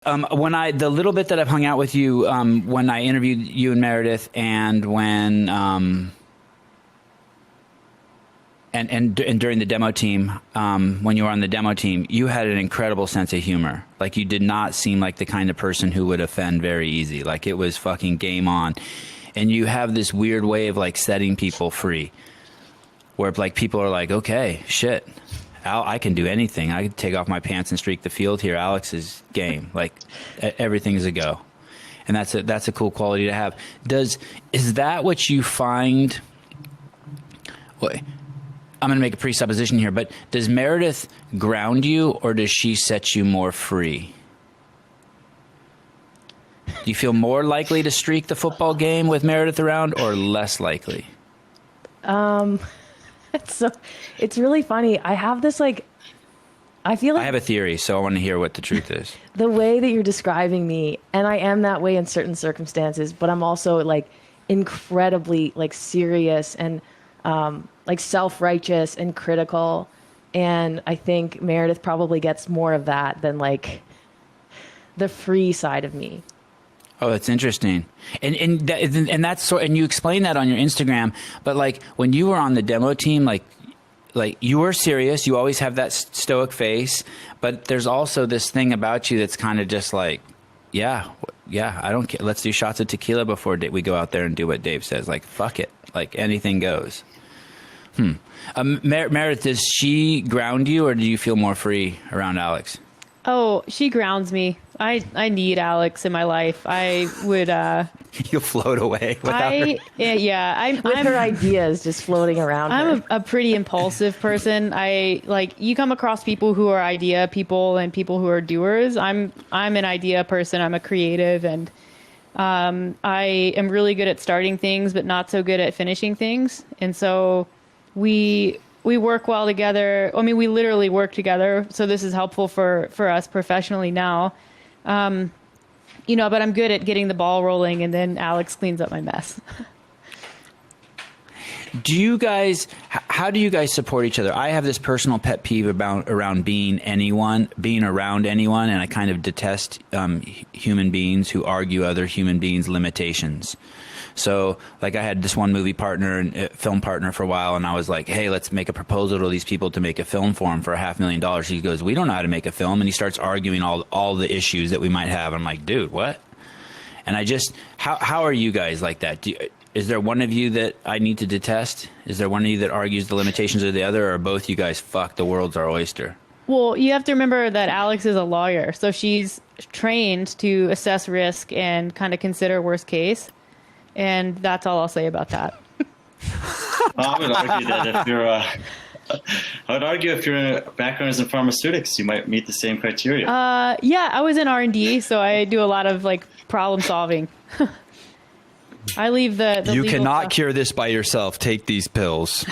The little bit that I've hung out with you, when I interviewed you and Merridith, and when and during the demo team, when you were on the demo team, you had an incredible sense of humor. Like, you did not seem like the kind of person who would offend very easy. Like, it was fucking game on. And you have this weird way of like setting people free, where like people are like, okay, shit, I can do anything. I can take off my pants and streak the field here. Alex is game. Like, everything's a go. And that's a cool quality to have. Is that what you find? Wait, I'm going to make a presupposition here, but does Merridith ground you, or does she set you more free? Do you feel more likely to streak the football game with Merridith around, or less likely? It's really funny. I have this, like, I feel like I have a theory, so I want to hear what the truth is. The way that you're describing me, and I am that way in certain circumstances, but I'm also like incredibly like serious and like self-righteous and critical. And I think Merridith probably gets more of that than like the free side of me. Oh, that's interesting. And that's and you explain that on your Instagram, but like when you were on the demo team, like you were serious, you always have that stoic face, but there's also this thing about you that's kind of just like, yeah, I don't care. Let's do shots of tequila before we go out there and do what Dave says. Like, fuck it. Like, anything goes. Merridith, does she ground you, or do you feel more free around Alex? Oh, she grounds me. I need Alex in my life. I would You'll float away without her. Yeah, I'm her ideas just floating around. I'm a pretty impulsive person. I like, you come across people who are idea people and people who are doers. I'm an idea person. I'm a creative, and I am really good at starting things, but not so good at finishing things. And so we work well together. I mean, we literally work together. So this is helpful for us professionally now. But I'm good at getting the ball rolling, and then Alex cleans up my mess. How do you guys support each other? I have this personal pet peeve around being around anyone, and I kind of detest human beings who argue other human beings' limitations. So, like, I had this one movie partner and film partner for a while, and I was like, hey, let's make a proposal to these people to make a film for them for $500,000. He goes, we don't know how to make a film. And he starts arguing all the issues that we might have. I'm like, dude, what? And how are you guys like that? Is there one of you that I need to detest? Is there one of you that argues the limitations of the other, or both you guys, fuck, the world's our oyster? Well, you have to remember that Alex is a lawyer, so she's trained to assess risk and kind of consider worst case. And that's all I'll say about that. I would argue that if your background is in pharmaceutics, you might meet the same criteria. Yeah, I was in R&D, so I do a lot of like problem solving. I leave the You legal cannot stuff. cure this by yourself. Take these pills.